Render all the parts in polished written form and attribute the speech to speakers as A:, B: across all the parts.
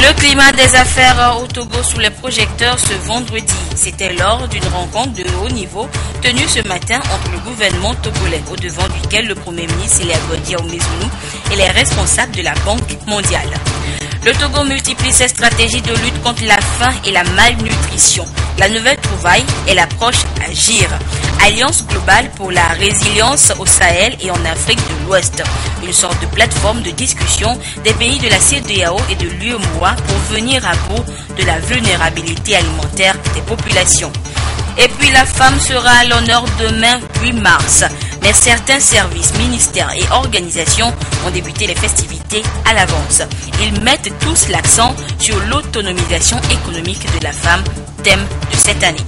A: Le climat des affaires au Togo sous les projecteurs ce vendredi. C'était lors d'une rencontre de haut niveau tenue ce matin entre le gouvernement togolais, au devant duquel le Premier ministre Elia Godia Oumezounou et les responsables de la Banque mondiale. Le Togo multiplie ses stratégies de lutte contre la faim et la malnutrition. La nouvelle trouvaille est l'approche Agir, Alliance globale pour la résilience au Sahel et en Afrique de l'Ouest. Une sorte de plateforme de discussion des pays de la CEDEAO et de l'UEMOA pour venir à bout de la vulnérabilité alimentaire des populations. Et puis la femme sera à l'honneur demain 8 mars. Mais certains services, ministères et organisations ont débuté les festivités à l'avance. Ils mettent tous l'accent sur l'autonomisation économique de la femme, thème de cette année.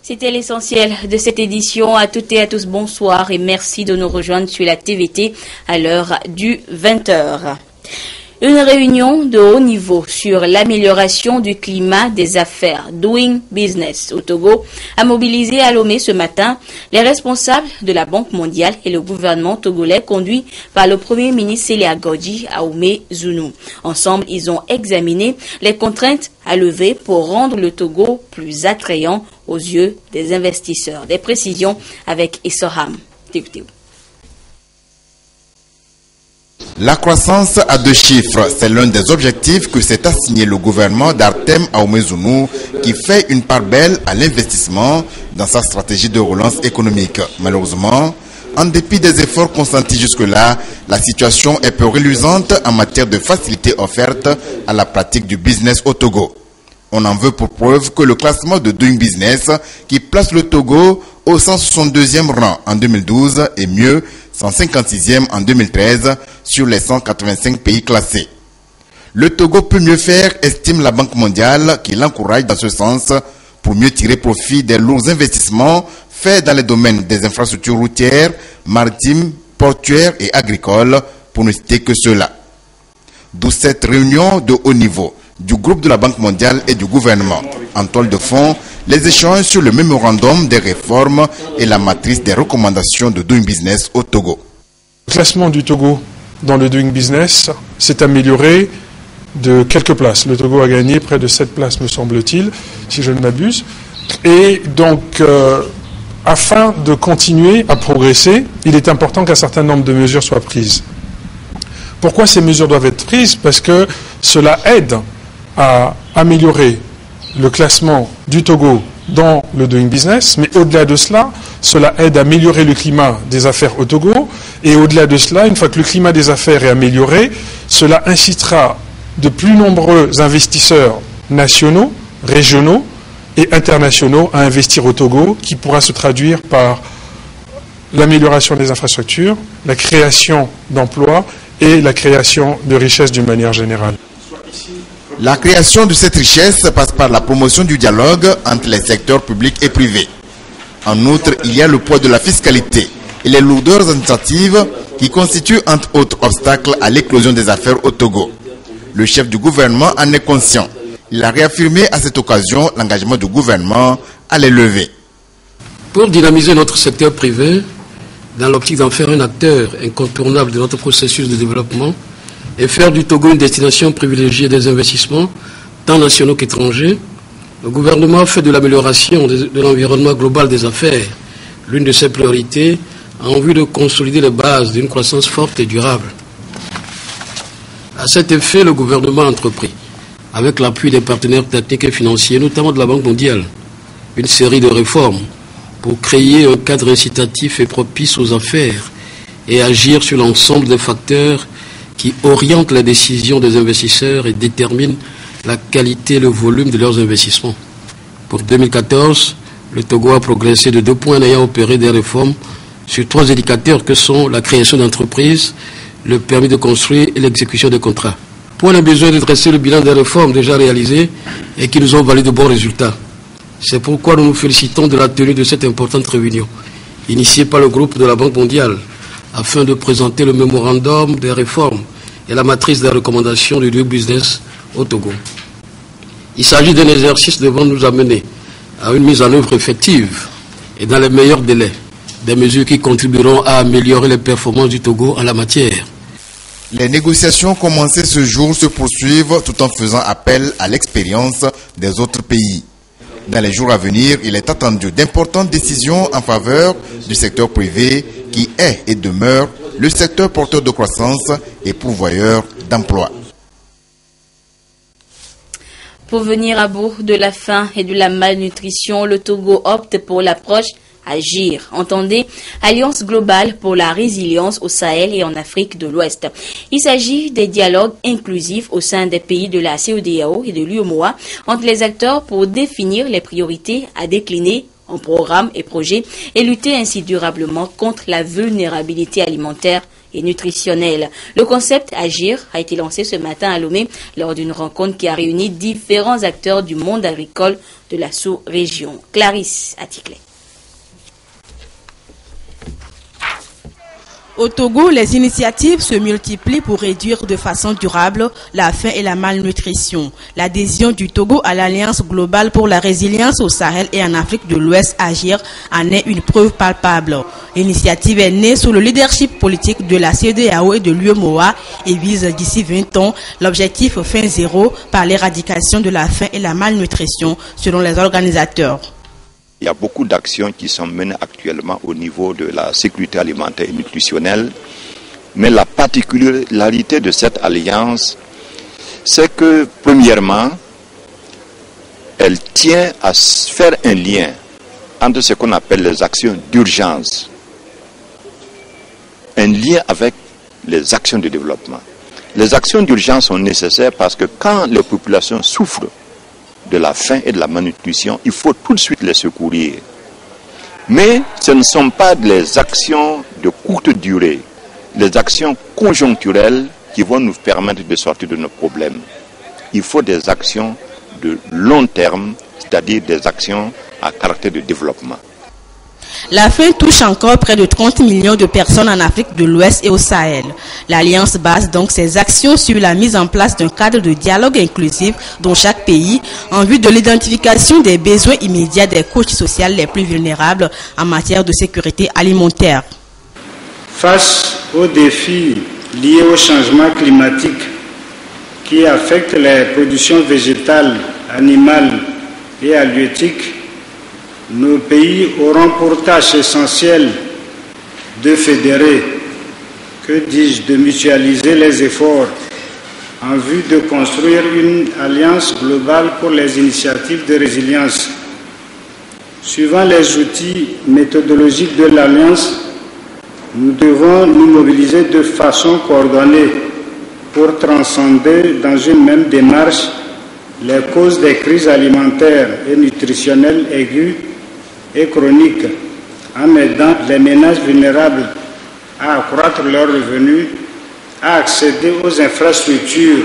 A: C'était l'essentiel de cette édition. À toutes et à tous, bonsoir et merci de nous rejoindre sur la TVT à l'heure du 20h. Une réunion de haut niveau sur l'amélioration du climat des affaires, Doing Business au Togo, a mobilisé à Lomé ce matin les responsables de la Banque mondiale et le gouvernement togolais conduit par le Premier ministre Elia Godia Oumezounou. Ensemble, ils ont examiné les contraintes à lever pour rendre le Togo plus attrayant aux yeux des investisseurs. Des précisions avec Essoham.
B: La croissance à 2 chiffres, c'est l'un des objectifs que s'est assigné le gouvernement d'Artem Oumezounou qui fait une part belle à l'investissement dans sa stratégie de relance économique. Malheureusement, en dépit des efforts consentis jusque-là, la situation est peu reluisante en matière de facilités offertes à la pratique du business au Togo. On en veut pour preuve que le classement de Doing Business qui place le Togo au 162e rang en 2012 et mieux 156e en 2013 sur les 185 pays classés. Le Togo peut mieux faire, estime la Banque mondiale, qui l'encourage dans ce sens pour mieux tirer profit des lourds investissements faits dans les domaines des infrastructures routières, maritimes, portuaires et agricoles, pour ne citer que cela. D'où cette réunion de haut niveau du groupe de la Banque mondiale et du gouvernement. En toile de fond, les échanges sur le mémorandum des réformes et la matrice des recommandations de Doing Business au Togo.
C: Le classement du Togo dans le Doing Business s'est amélioré de quelques places. Le Togo a gagné près de 7 places, me semble-t-il, si je ne m'abuse. Et donc, afin de continuer à progresser, il est important qu'un certain nombre de mesures soient prises. Pourquoi ces mesures doivent être prises? Parce que cela aide à améliorer le classement du Togo dans le Doing Business, mais au-delà de cela, cela aide à améliorer le climat des affaires au Togo, et au-delà de cela, une fois que le climat des affaires est amélioré, cela incitera de plus nombreux investisseurs nationaux, régionaux et internationaux à investir au Togo, qui pourra se traduire par l'amélioration des infrastructures, la création d'emplois et la création de richesses d'une manière générale.
B: La création de cette richesse passe par la promotion du dialogue entre les secteurs publics et privés. En outre, il y a le poids de la fiscalité et les lourdeurs administratives qui constituent entre autres obstacles à l'éclosion des affaires au Togo. Le chef du gouvernement en est conscient. Il a réaffirmé à cette occasion l'engagement du gouvernement à les lever.
D: Pour dynamiser notre secteur privé, dans l'optique d'en faire un acteur incontournable de notre processus de développement, et faire du Togo une destination privilégiée des investissements, tant nationaux qu'étrangers, le gouvernement a fait de l'amélioration de l'environnement global des affaires l'une de ses priorités en vue de consolider les bases d'une croissance forte et durable. À cet effet, le gouvernement a entrepris, avec l'appui des partenaires techniques et financiers, notamment de la Banque mondiale, une série de réformes pour créer un cadre incitatif et propice aux affaires et agir sur l'ensemble des facteurs qui orientent les décisions des investisseurs et déterminent la qualité et le volume de leurs investissements. Pour 2014, le Togo a progressé de 2 points en ayant opéré des réformes sur 3 indicateurs que sont la création d'entreprises, le permis de construire et l'exécution des contrats. On a besoin de dresser le bilan des réformes déjà réalisées et qui nous ont valu de bons résultats. C'est pourquoi nous nous félicitons de la tenue de cette importante réunion, initiée par le groupe de la Banque mondiale, afin de présenter le mémorandum des réformes et la matrice des recommandations du Doing Business au Togo. Il s'agit d'un exercice devant nous amener à une mise en œuvre effective et dans les meilleurs délais, des mesures qui contribueront à améliorer les performances du Togo en la matière.
B: Les négociations commencées ce jour se poursuivent tout en faisant appel à l'expérience des autres pays. Dans les jours à venir, il est attendu d'importantes décisions en faveur du secteur privé qui est et demeure le secteur porteur de croissance et pourvoyeur d'emplois.
A: Pour venir à bout de la faim et de la malnutrition, le Togo opte pour l'approche Agir. Entendez, Alliance globale pour la résilience au Sahel et en Afrique de l'Ouest. Il s'agit des dialogues inclusifs au sein des pays de la CEDEAO et de l'UEMOA entre les acteurs pour définir les priorités à décliner en programmes et projets et lutter ainsi durablement contre la vulnérabilité alimentaire et nutritionnelle. Le concept Agir a été lancé ce matin à Lomé lors d'une rencontre qui a réuni différents acteurs du monde agricole de la sous-région. Clarisse Aticlé.
E: Au Togo, les initiatives se multiplient pour réduire de façon durable la faim et la malnutrition. L'adhésion du Togo à l'Alliance globale pour la résilience au Sahel et en Afrique de l'Ouest, Agir, en est une preuve palpable. L'initiative est née sous le leadership politique de la CEDEAO et de l'UEMOA et vise d'ici 20 ans l'objectif faim zéro par l'éradication de la faim et la malnutrition selon les organisateurs.
F: Il y a beaucoup d'actions qui sont menées actuellement au niveau de la sécurité alimentaire et nutritionnelle, mais la particularité de cette alliance, c'est que, premièrement, elle tient à faire un lien entre ce qu'on appelle les actions d'urgence, un lien avec les actions de développement. Les actions d'urgence sont nécessaires parce que quand les populations souffrent de la faim et de la malnutrition, il faut tout de suite les secourir. Mais ce ne sont pas les actions de courte durée, les actions conjoncturelles qui vont nous permettre de sortir de nos problèmes. Il faut des actions de long terme, c'est-à-dire des actions à caractère de développement.
E: La faim touche encore près de 30 millions de personnes en Afrique de l'Ouest et au Sahel. L'Alliance base donc ses actions sur la mise en place d'un cadre de dialogue inclusif dans chaque pays en vue de l'identification des besoins immédiats des couches sociales les plus vulnérables en matière de sécurité alimentaire.
G: Face aux défis liés au changement climatique qui affectent les productions végétales, animales et halieutiques, nos pays auront pour tâche essentielle de fédérer, de mutualiser les efforts en vue de construire une alliance globale pour les initiatives de résilience. Suivant les outils méthodologiques de l'alliance, nous devons nous mobiliser de façon coordonnée pour transcender dans une même démarche les causes des crises alimentaires et nutritionnelles aiguës et chroniques, en aidant les ménages vulnérables à accroître leurs revenus, à accéder aux infrastructures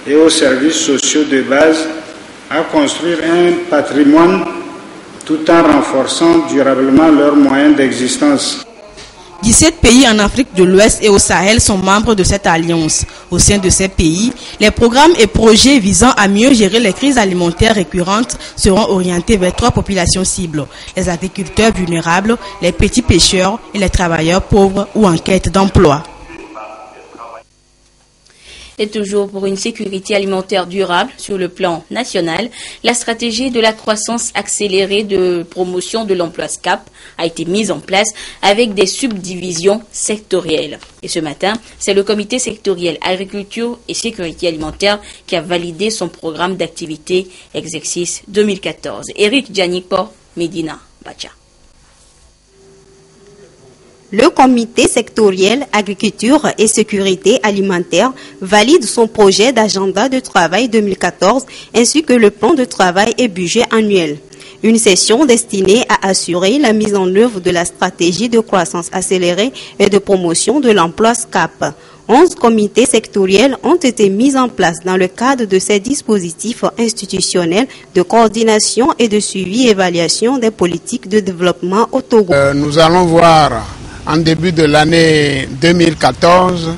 G: et aux services sociaux de base, à construire un patrimoine tout en renforçant durablement leurs moyens d'existence.
E: 17 pays en Afrique de l'Ouest et au Sahel sont membres de cette alliance. Au sein de ces pays, les programmes et projets visant à mieux gérer les crises alimentaires récurrentes seront orientés vers 3 populations cibles: les agriculteurs vulnérables, les petits pêcheurs et les travailleurs pauvres ou en quête d'emploi.
A: Et toujours pour une sécurité alimentaire durable sur le plan national, la stratégie de la croissance accélérée de promotion de l'emploi SCAP a été mise en place avec des subdivisions sectorielles. Et ce matin, c'est le comité sectoriel agriculture et sécurité alimentaire qui a validé son programme d'activité exercice 2014. Eric Djanikpo, Medina Bacha.
H: Le comité sectoriel agriculture et sécurité alimentaire valide son projet d'agenda de travail 2014 ainsi que le plan de travail et budget annuel. Une session destinée à assurer la mise en œuvre de la stratégie de croissance accélérée et de promotion de l'emploi SCAP. 11 comités sectoriels ont été mis en place dans le cadre de ces dispositifs institutionnels de coordination et de suivi et évaluation des politiques de développement au Togo.
I: Nous allons voir en début de l'année 2014,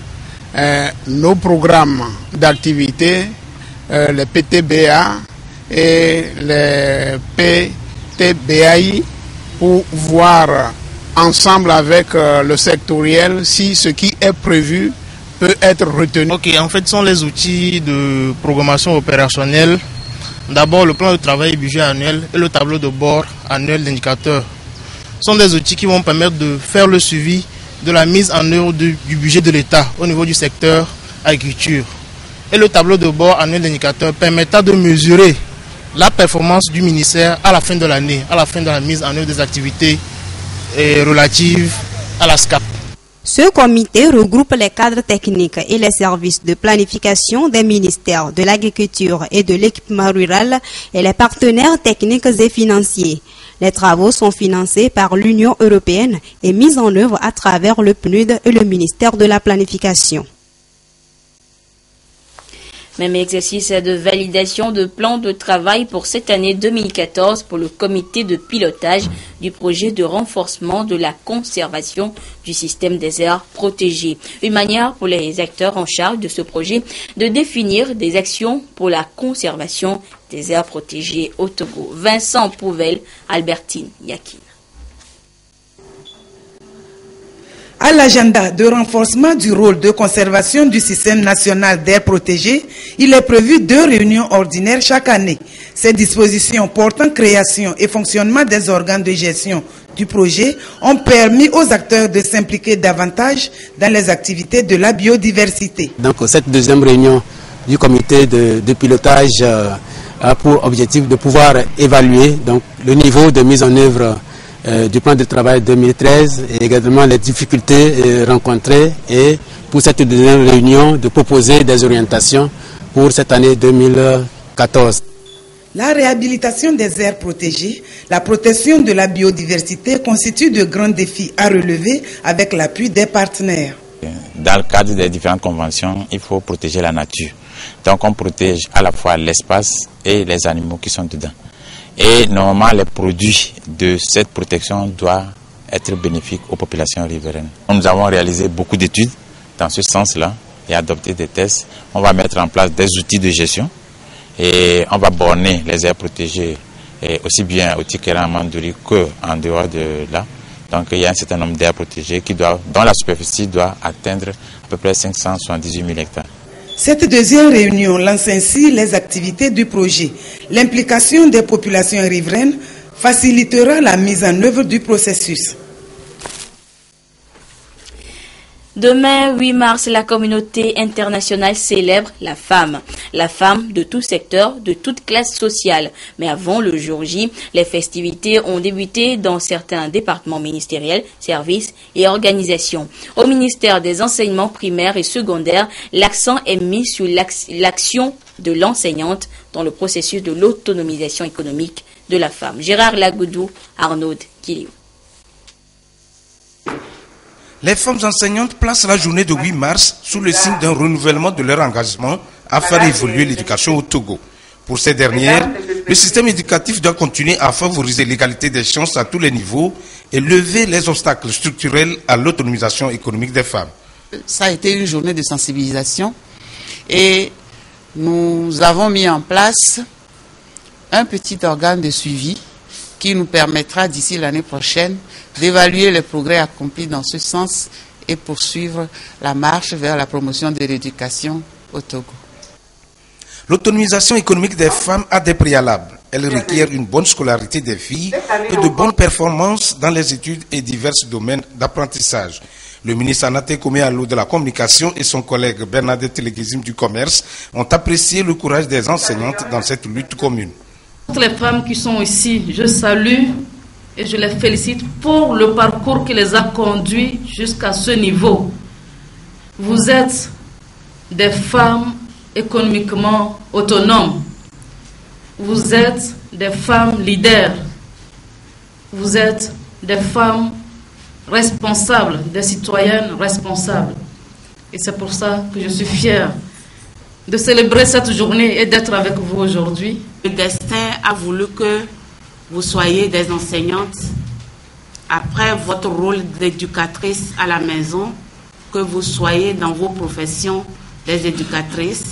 I: nos programmes d'activité, les PTBA et les PTBAI, pour voir ensemble avec le sectoriel si ce qui est prévu peut être retenu.
J: Ok, en fait, ce sont les outils de programmation opérationnelle. D'abord, le plan de travail et budget annuel et le tableau de bord annuel d'indicateurs. Ce sont des outils qui vont permettre de faire le suivi de la mise en œuvre du budget de l'État au niveau du secteur agriculture. Et le tableau de bord annuel d'indicateurs permettra de mesurer la performance du ministère à la fin de l'année, à la fin de la mise en œuvre des activités relatives à la SCAP.
H: Ce comité regroupe les cadres techniques et les services de planification des ministères de l'Agriculture et de l'Équipement rural et les partenaires techniques et financiers. Les travaux sont financés par l'Union européenne et mis en œuvre à travers le PNUD et le ministère de la Planification.
A: Même exercice de validation de plan de travail pour cette année 2014 pour le comité de pilotage du projet de renforcement de la conservation du système des aires protégées. Une manière pour les acteurs en charge de ce projet de définir des actions pour la conservation des aires protégées au Togo. Vincent Pouvel, Albertine Yakin.
K: À l'agenda de renforcement du rôle de conservation du système national d'air protégé, il est prévu 2 réunions ordinaires chaque année. Ces dispositions portant création et fonctionnement des organes de gestion du projet ont permis aux acteurs de s'impliquer davantage dans les activités de la biodiversité.
D: Donc cette deuxième réunion du comité de pilotage a pour objectif de pouvoir évaluer donc, le niveau de mise en œuvre du plan de travail 2013 et également les difficultés rencontrées et pour cette deuxième réunion de proposer des orientations pour cette année 2014.
K: La réhabilitation des aires protégées, la protection de la biodiversité constituent de grands défis à relever avec l'appui des partenaires.
L: Dans le cadre des différentes conventions, il faut protéger la nature. Donc on protège à la fois l'espace et les animaux qui sont dedans. Et normalement, les produits de cette protection doivent être bénéfiques aux populations riveraines. Nous avons réalisé beaucoup d'études dans ce sens-là et adopté des tests. On va mettre en place des outils de gestion et on va borner les aires protégées aussi bien au Tikera, Mandouri qu'en dehors de là. Donc il y a un certain nombre d'aires protégées dont la superficie doit atteindre à peu près 578 000 hectares.
K: Cette deuxième réunion lance ainsi les activités du projet. L'implication des populations riveraines facilitera la mise en œuvre du processus.
A: Demain, 8 mars, la communauté internationale célèbre la femme de tout secteur, de toute classe sociale. Mais avant le jour J, les festivités ont débuté dans certains départements ministériels, services et organisations. Au ministère des enseignements primaires et secondaires, l'accent est mis sur l'action de l'enseignante dans le processus de l'autonomisation économique de la femme. Gérard Lagoudou, Arnaud Kiliou.
M: Les femmes enseignantes placent la journée de 8 mars sous le signe d'un renouvellement de leur engagement à faire évoluer l'éducation au Togo. Pour ces dernières, le système éducatif doit continuer à favoriser l'égalité des chances à tous les niveaux et lever les obstacles structurels à l'autonomisation économique des femmes.
N: Ça a été une journée de sensibilisation et nous avons mis en place un petit organe de suivi qui nous permettra d'ici l'année prochaine d'évaluer les progrès accomplis dans ce sens et poursuivre la marche vers la promotion de l'éducation au Togo.
M: L'autonomisation économique des femmes a des préalables. Elle requiert une bonne scolarité des filles et de bonnes performances dans les études et divers domaines d'apprentissage. Le ministre Anaté Koméalo de la Communication et son collègue Bernadette Leguizim du Commerce ont apprécié le courage des enseignantes dans cette lutte commune.
O: Toutes les femmes qui sont ici, je salue et je les félicite pour le parcours qui les a conduits jusqu'à ce niveau. Vous êtes des femmes économiquement autonomes. Vous êtes des femmes leaders. Vous êtes des femmes responsables, des citoyennes responsables. Et c'est pour ça que je suis fière de célébrer cette journée et d'être avec vous aujourd'hui.
P: Le destin a voulu que vous soyez des enseignantes après votre rôle d'éducatrice à la maison, que vous soyez dans vos professions des éducatrices.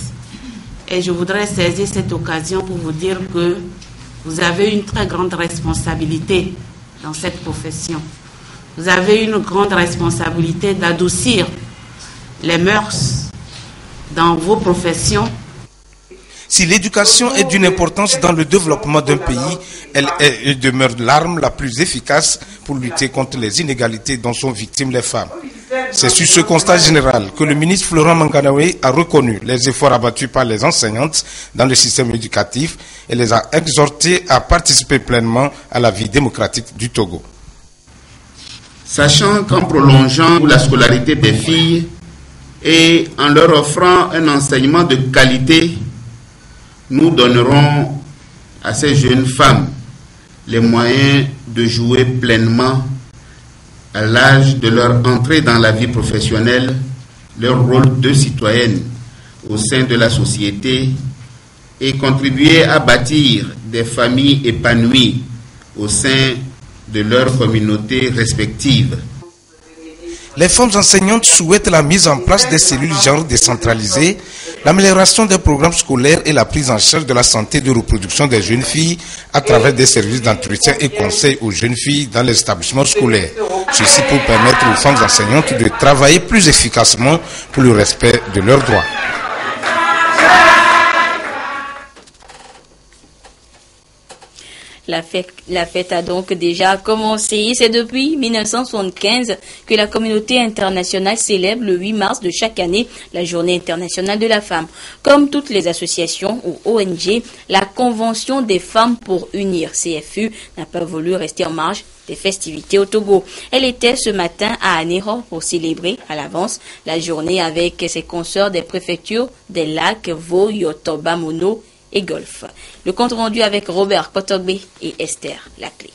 P: Et je voudrais saisir cette occasion pour vous dire que vous avez une très grande responsabilité dans cette profession. Vous avez une grande responsabilité d'adoucir les mœurs dans vos professions.
M: Si l'éducation est d'une importance dans le développement d'un pays, elle demeure l'arme la plus efficace pour lutter contre les inégalités dont sont victimes les femmes. C'est sur ce constat général que le ministre Florent Manganawe a reconnu les efforts abattus par les enseignantes dans le système éducatif et les a exhortées à participer pleinement à la vie démocratique du Togo.
Q: Sachant qu'en prolongeant la scolarité des filles et en leur offrant un enseignement de qualité, nous donnerons à ces jeunes femmes les moyens de jouer pleinement à l'âge de leur entrée dans la vie professionnelle leur rôle de citoyenne au sein de la société et contribuer à bâtir des familles épanouies au sein de leurs communautés respectives.
M: Les femmes enseignantes souhaitent la mise en place des cellules genre décentralisées, l'amélioration des programmes scolaires et la prise en charge de la santé et de reproduction des jeunes filles à travers des services d'entretien et conseil aux jeunes filles dans les établissements scolaires. Ceci pour permettre aux femmes enseignantes de travailler plus efficacement pour le respect de leurs droits.
A: La fête a donc déjà commencé. C'est depuis 1975 que la communauté internationale célèbre le 8 mars de chaque année la Journée internationale de la femme. Comme toutes les associations ou ONG, la Convention des femmes pour unir, CFU, n'a pas voulu rester en marge des festivités au Togo. Elle était ce matin à Anéro pour célébrer à l'avance la journée avec ses consoeurs des préfectures des lacs Vo, Yoto, Bamono et Golfe. Le compte rendu avec Robert Kotogbe et Esther Laclé.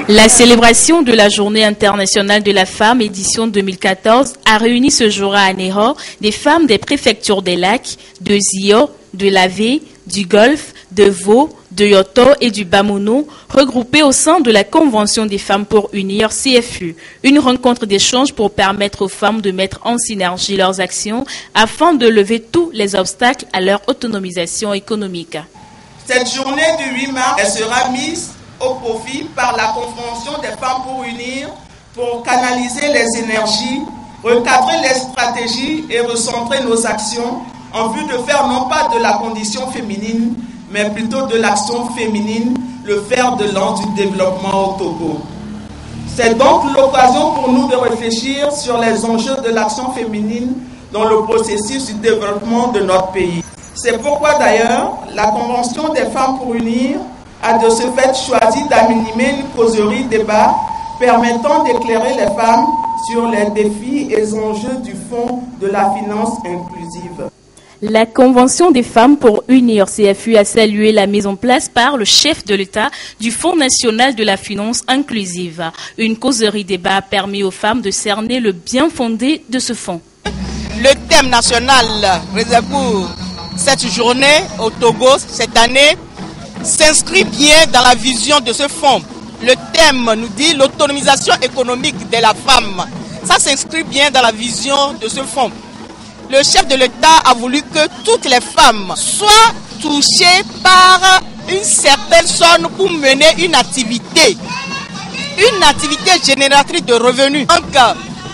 R: La célébration de la Journée internationale de la femme, édition 2014, a réuni ce jour à Anéro des femmes des préfectures des lacs, de Zio, de Lavé, du Golfe, de Vo, de Yoto et du Bamono, regroupées au sein de la Convention des femmes pour unir, CFU. Une rencontre d'échange pour permettre aux femmes de mettre en synergie leurs actions afin de lever tous les obstacles à leur autonomisation économique.
S: Cette journée du 8 mars, elle sera mise au profit par la Convention des femmes pour unir pour canaliser les énergies, recadrer les stratégies et recentrer nos actions en vue de faire non pas de la condition féminine, mais plutôt de l'action féminine, le fer de lance du développement au Togo. C'est donc l'occasion pour nous de réfléchir sur les enjeux de l'action féminine dans le processus du développement de notre pays. C'est pourquoi d'ailleurs, la Convention des femmes pour unir a de ce fait choisi d'animer une causerie débat permettant d'éclairer les femmes sur les défis et enjeux du Fonds de la finance inclusive.
R: La Convention des femmes pour unir, CFU, a salué la mise en place par le chef de l'État du Fonds national de la finance inclusive. Une causerie débat a permis aux femmes de cerner le bien fondé de ce fonds.
T: Le thème national réservé pour cette journée au Togo cette année s'inscrit bien dans la vision de ce fonds. Le thème nous dit l'autonomisation économique de la femme. Ça s'inscrit bien dans la vision de ce fonds. Le chef de l'État a voulu que toutes les femmes soient touchées par une certaine somme pour mener une activité génératrice de revenus. Donc,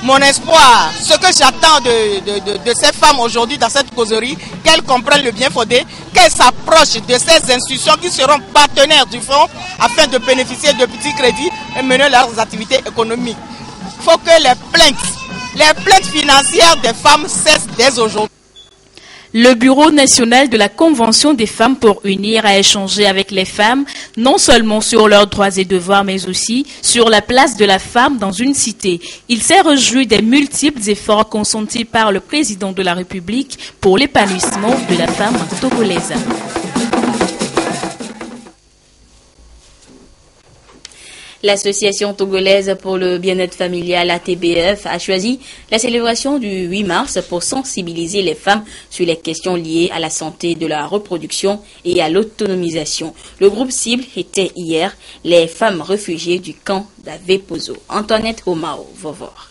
T: mon espoir, ce que j'attends de ces femmes aujourd'hui dans cette causerie, qu'elles comprennent le bien fondé, qu'elles s'approchent de ces institutions qui seront partenaires du fonds afin de bénéficier de petits crédits et mener leurs activités économiques. Il faut que les plaintes financières des femmes cessent dès aujourd'hui.
R: Le Bureau national de la Convention des femmes pour unir a échangé avec les femmes, non seulement sur leurs droits et devoirs, mais aussi sur la place de la femme dans une cité. Il s'est réjoui des multiples efforts consentis par le président de la République pour l'épanouissement de la femme togolaise.
A: L'Association togolaise pour le bien-être familial, ATBF, a choisi la célébration du 8 mars pour sensibiliser les femmes sur les questions liées à la santé de la reproduction et à l'autonomisation. Le groupe cible était hier les femmes réfugiées du camp d'Avepozo. Antoinette Omao, Vovor.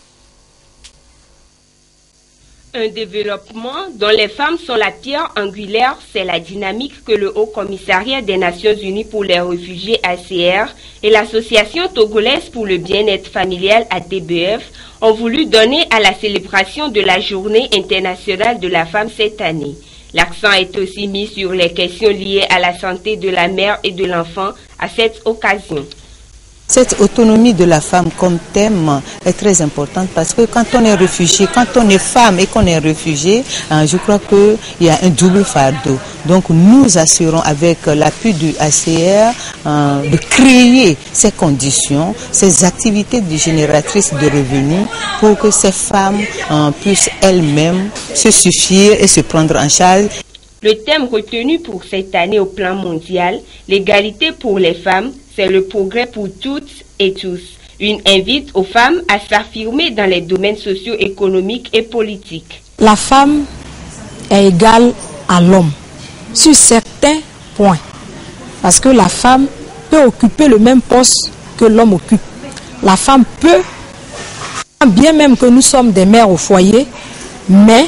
U: Un développement dont les femmes sont la pierre angulaire, c'est la dynamique que le Haut Commissariat des Nations Unies pour les réfugiés HCR et l'Association togolaise pour le bien-être familial ATBF ont voulu donner à la célébration de la Journée internationale de la femme cette année. L'accent est aussi mis sur les questions liées à la santé de la mère et de l'enfant à cette occasion.
V: Cette autonomie de la femme comme thème est très importante parce que quand on est réfugié, quand on est femme et qu'on est réfugié, je crois qu'il y a un double fardeau. Donc nous assurons avec l'appui du HCR de créer ces conditions, ces activités génératrices de revenus pour que ces femmes puissent elles-mêmes se suffire et se prendre en charge.
U: Le thème retenu pour cette année au plan mondial, l'égalité pour les femmes, c'est le progrès pour toutes et tous. Une invite aux femmes à s'affirmer dans les domaines socio-économiques et politiques.
W: La femme est égale à l'homme sur certains points. Parce que la femme peut occuper le même poste que l'homme occupe. La femme peut, bien même que nous sommes des mères au foyer, mais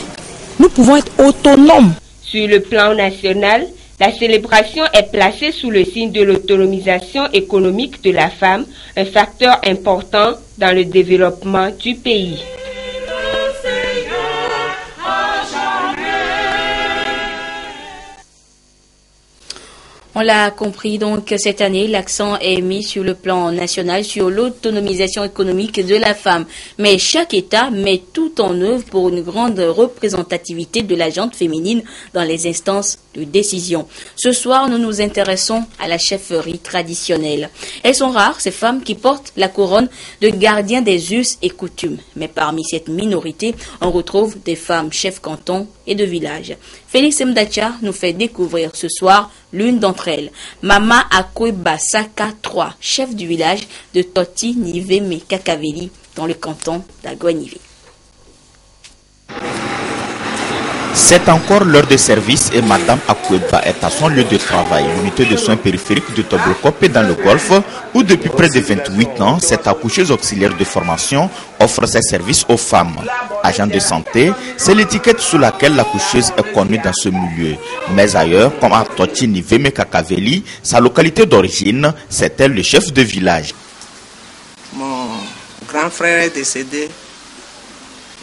W: nous pouvons être autonomes.
U: Sur le plan national, la célébration est placée sous le signe de l'autonomisation économique de la femme, un facteur important dans le développement du pays.
A: On l'a compris, donc cette année, l'accent est mis sur le plan national sur l'autonomisation économique de la femme. Mais chaque État met tout en œuvre pour une grande représentativité de la gente féminine dans les instances de décision. Ce soir, nous nous intéressons à la chefferie traditionnelle. Elles sont rares, ces femmes qui portent la couronne de gardien des us et coutumes. Mais parmi cette minorité, on retrouve des femmes chefs canton et de village. Félix Mdacha nous fait découvrir ce soir l'une d'entre elles, Mama Akweba Saka 3, chef du village de Toti Niveme Kakaveli dans le canton d'Aguanivé.
X: C'est encore l'heure de service et Madame Akweba est à son lieu de travail, l'unité de soins périphériques de Toblokopé dans le Golfe, où depuis près de 28 ans, cette accoucheuse auxiliaire de formation offre ses services aux femmes. Agent de santé, c'est l'étiquette sous laquelle l'accoucheuse est connue dans ce milieu. Mais ailleurs, comme à Toti Niveme Kakaveli, sa localité d'origine, c'est elle le chef de village.
Y: Mon grand frère est décédé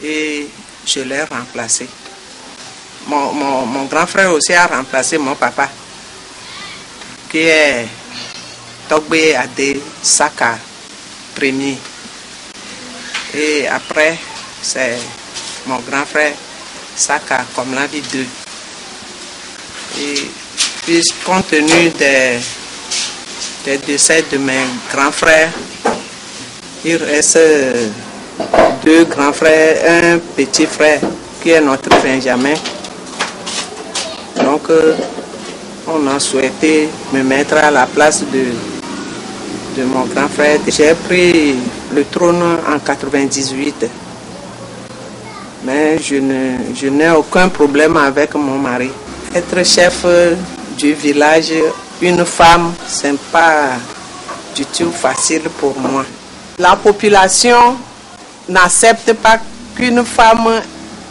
Y: et je l'ai remplacé. Mon grand frère aussi a remplacé mon papa, qui est Togbe Ade Saka premier. Et après, c'est mon grand frère Saka comme la vie 2. Et puis, compte tenu des décès de mes grands frères, il reste 2 grands frères, un petit frère qui est notre Benjamin. Donc, on a souhaité me mettre à la place de mon grand frère. J'ai pris le trône en 98. Mais je n'ai aucun problème avec mon mari. Être chef du village, une femme, ce n'est pas du tout facile pour moi. La population n'accepte pas qu'une femme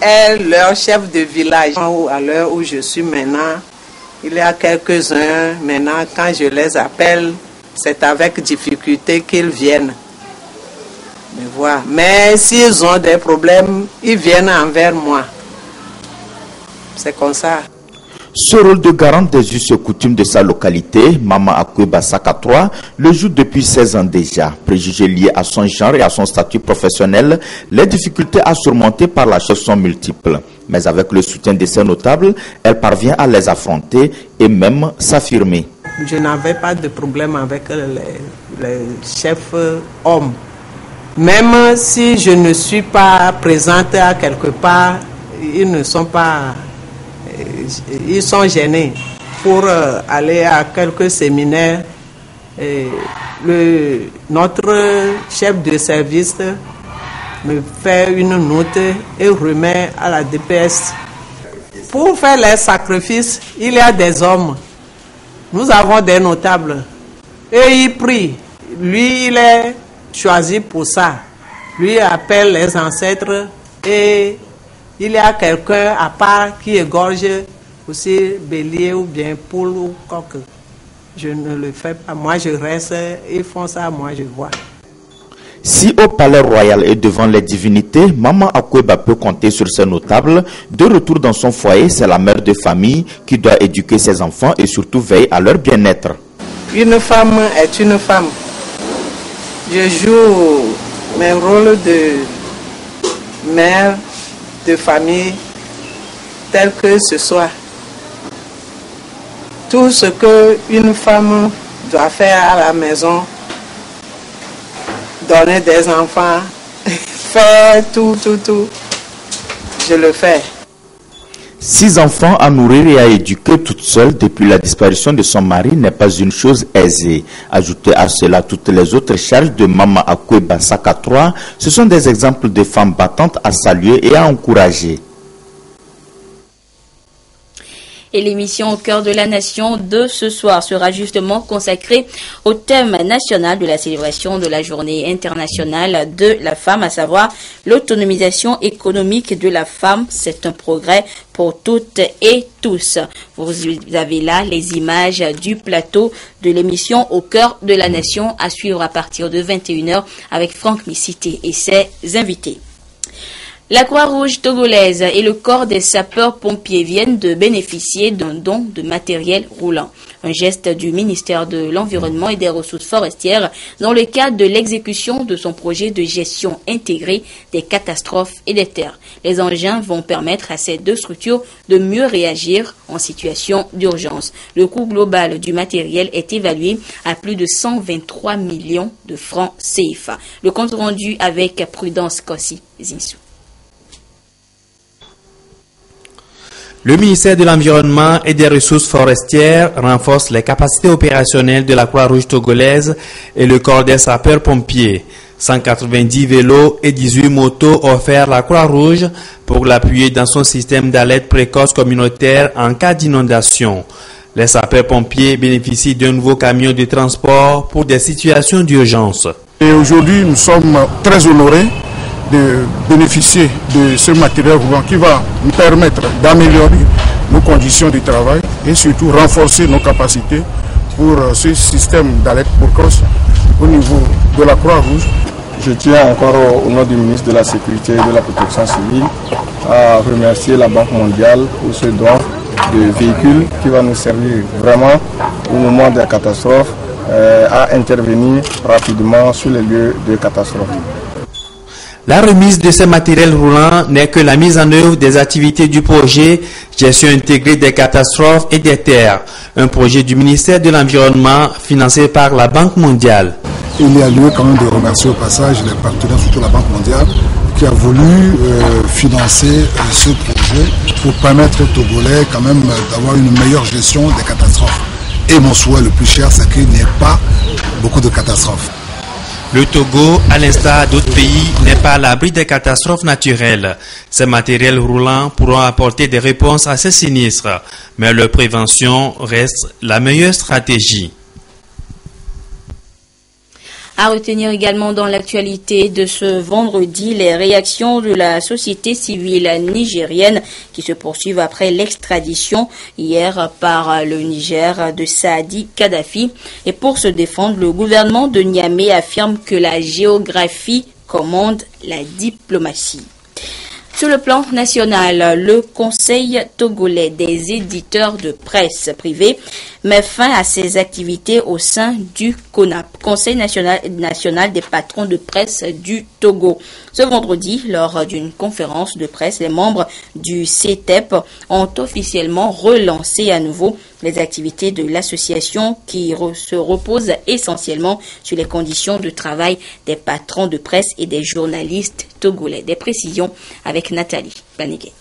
Y: est leur chef de village. À l'heure où je suis maintenant, il y a quelques-uns, maintenant quand je les appelle, c'est avec difficulté qu'ils viennent me voir. Mais s'ils ont des problèmes, ils viennent envers moi. C'est comme ça.
X: Ce rôle de garante des us et coutumes de sa localité, Mama Akweba Saka 3, le joue depuis 16 ans déjà. Préjugés liés à son genre et à son statut professionnel, les difficultés à surmonter par la chef sont multiples. Mais avec le soutien de ses notables, elle parvient à les affronter et même s'affirmer.
Y: Je n'avais pas de problème avec les chefs hommes. Même si je ne suis pas présente à quelque part, ils ne sont pas... Ils sont gênés pour aller à quelques séminaires. Notre chef de service me fait une note et remet à la DPS. Pour faire les sacrifices, il y a des hommes. Nous avons des notables. Et ils prient. Lui, il est choisi pour ça. Lui appelle les ancêtres et il y a quelqu'un à part qui égorge aussi bélier ou bien poule ou coq. Je ne le fais pas. Moi, je reste. Ils font ça, moi, je vois.
X: Si au palais royal et devant les divinités, Maman Akweba peut compter sur ses notables, de retour dans son foyer, c'est la mère de famille qui doit éduquer ses enfants et surtout veiller à leur bien-être.
Y: Une femme est une femme. Je joue mes rôles de mère de famille tel que ce soit. Tout ce qu'une femme doit faire à la maison, donner des enfants, faire tout, je le fais.
X: 6 enfants à nourrir et à éduquer toute seule depuis la disparition de son mari n'est pas une chose aisée. Ajoutez à cela toutes les autres charges de Maman Akweba Saka 3, ce sont des exemples de femmes battantes à saluer et à encourager.
A: Et l'émission Au cœur de la nation de ce soir sera justement consacrée au thème national de la célébration de la journée internationale de la femme, à savoir l'autonomisation économique de la femme. C'est un progrès pour toutes et tous. Vous avez là les images du plateau de l'émission Au cœur de la nation à suivre à partir de 21h avec Franck Missité et ses invités. La Croix-Rouge togolaise et le corps des sapeurs-pompiers viennent de bénéficier d'un don de matériel roulant. Un geste du ministère de l'Environnement et des Ressources forestières dans le cadre de l'exécution de son projet de gestion intégrée des catastrophes et des terres. Les engins vont permettre à ces deux structures de mieux réagir en situation d'urgence. Le coût global du matériel est évalué à plus de 123 millions de francs CFA. Le compte rendu avec Prudence Kossi Zinsou.
B: Le ministère de l'Environnement et des Ressources forestières renforce les capacités opérationnelles de la Croix-Rouge togolaise et le corps des sapeurs-pompiers. 190 vélos et 18 motos offerts à la Croix-Rouge pour l'appuyer dans son système d'alerte précoce communautaire en cas d'inondation. Les sapeurs-pompiers bénéficient d'un nouveau camion de transport pour des situations d'urgence.
C: Et aujourd'hui, nous sommes très honorés de bénéficier de ce matériel roulant qui va nous permettre d'améliorer nos conditions de travail et surtout renforcer nos capacités pour ce système d'alerte précoce au niveau de la Croix-Rouge.
E: Je tiens encore au nom du ministre de la Sécurité et de la Protection civile à remercier la Banque mondiale pour ce don de véhicules qui va nous servir vraiment au moment de la catastrophe à intervenir rapidement sur les lieux de catastrophe.
B: La remise de ces matériels roulants n'est que la mise en œuvre des activités du projet Gestion intégrée des catastrophes et des terres, un projet du ministère de l'Environnement financé par la Banque mondiale.
C: Il y a lieu quand même de remercier au passage les partenaires, surtout la Banque mondiale, qui a voulu financer ce projet pour permettre aux Togolais quand même d'avoir une meilleure gestion des catastrophes. Et mon souhait le plus cher, c'est qu'il n'y ait pas beaucoup de catastrophes.
B: Le Togo, à l'instar d'autres pays, n'est pas à l'abri des catastrophes naturelles. Ces matériels roulants pourront apporter des réponses à ces sinistres, mais leur prévention reste la meilleure stratégie.
A: À retenir également dans l'actualité de ce vendredi, les réactions de la société civile nigérienne qui se poursuivent après l'extradition hier par le Niger de Saadi Kadhafi. Et pour se défendre, le gouvernement de Niamey affirme que la géographie commande la diplomatie. Sur le plan national, le Conseil togolais des éditeurs de presse privée met fin à ses activités au sein du CONAP, Conseil national des patrons de presse du Togo. Ce vendredi, lors d'une conférence de presse, les membres du CETEP ont officiellement relancé à nouveau les activités de l'association qui se repose essentiellement sur les conditions de travail des patrons de presse et des journalistes togolais. Des précisions avec Nathalie Banigué.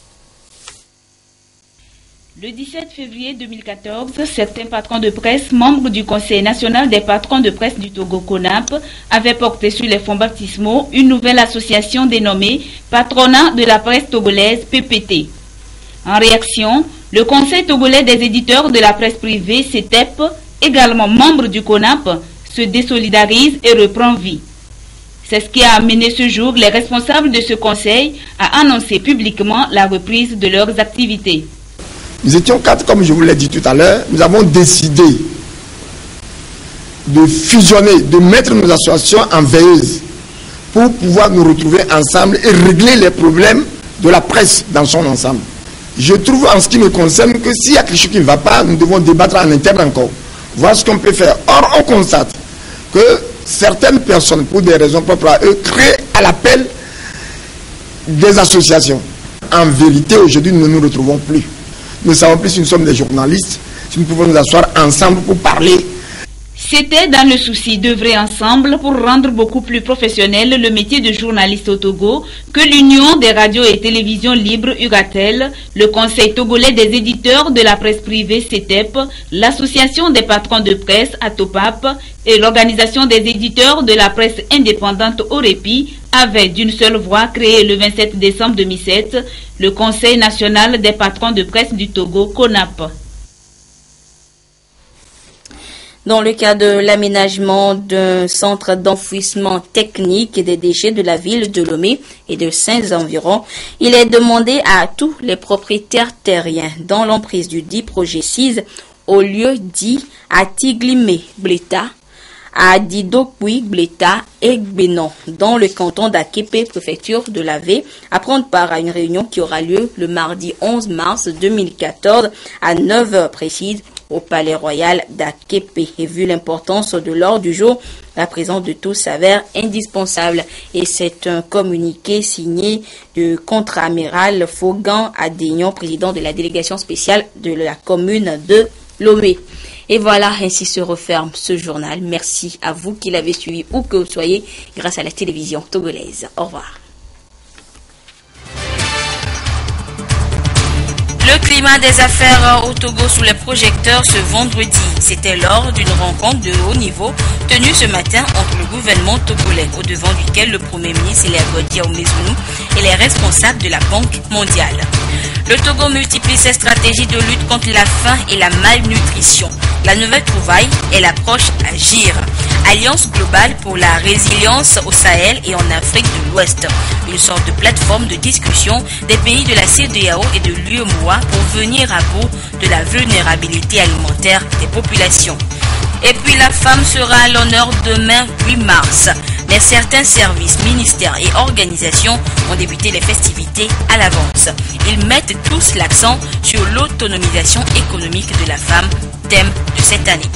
F: Le 17 février 2014, certains patrons de presse, membres du Conseil national des patrons de presse du Togo CONAP, avaient porté sur les fonds baptismaux une nouvelle association dénommée Patronat de la presse togolaise PPT. En réaction, le Conseil togolais des éditeurs de la presse privée, CETEP, également membre du CONAP, se désolidarise et reprend vie. C'est ce qui a amené ce jour les responsables de ce conseil à annoncer publiquement la reprise de leurs activités.
D: Nous étions 4, comme je vous l'ai dit tout à l'heure. Nous avons décidé de fusionner, de mettre nos associations en veilleuse pour pouvoir nous retrouver ensemble et régler les problèmes de la presse dans son ensemble. Je trouve en ce qui me concerne que s'il y a quelque chose qui ne va pas, nous devons débattre en interne encore. Voir ce qu'on peut faire. Or, on constate que certaines personnes, pour des raisons propres à eux, créent à l'appel des associations. En vérité, aujourd'hui, nous ne nous retrouvons plus. Nous savons plus si nous sommes des journalistes, si nous pouvons nous asseoir ensemble pour parler.
F: C'était dans le souci d'œuvrer ensemble pour rendre beaucoup plus professionnel le métier de journaliste au Togo que l'Union des radios et télévisions libres URATEL, le Conseil togolais des éditeurs de la presse privée CETEP, l'Association des patrons de presse ATOPAP et l'Organisation des éditeurs de la presse indépendante OREPI avaient d'une seule voix créé le 27 décembre 2007 le Conseil national des patrons de presse du Togo, CONAP.
A: Dans le cas de l'aménagement d'un centre d'enfouissement technique des déchets de la ville de Lomé et de ses environs, il est demandé à tous les propriétaires terriens dans l'emprise du dit projet 6 au lieu dit à Tiglimé Bleta, à Didokwi Bleta et Gbenon, dans le canton d'Akepe, préfecture de l'Ave, à prendre part à une réunion qui aura lieu le mardi 11 mars 2014 à 9h précises au Palais Royal d'Akepe. Et vu l'importance de l'ordre du jour, la présence de tous s'avère indispensable. Et c'est un communiqué signé de contre-amiral Fogan Adénion, président de la délégation spéciale de la commune de Lomé. Et voilà, ainsi se referme ce journal. Merci à vous qui l'avez suivi où que vous soyez grâce à la télévision togolaise. Au revoir. Le climat des affaires au Togo sous les projecteurs ce vendredi. C'était lors d'une rencontre de haut niveau tenue ce matin entre le gouvernement togolais, au devant duquel le Premier ministre Léa Oumezounou et les responsables de la Banque mondiale. Le Togo multiplie ses stratégies de lutte contre la faim et la malnutrition. La nouvelle trouvaille est l'approche Agir, Alliance globale pour la résilience au Sahel et en Afrique de l'Ouest. Une sorte de plateforme de discussion des pays de la CEDEAO et de l'UEMOA pour venir à bout de la vulnérabilité alimentaire des populations. Et puis la femme sera à l'honneur demain 8 mars. Mais certains services, ministères et organisations ont débuté les festivités à l'avance. Ils mettent tous l'accent sur l'autonomisation économique de la femme, thème de cette année.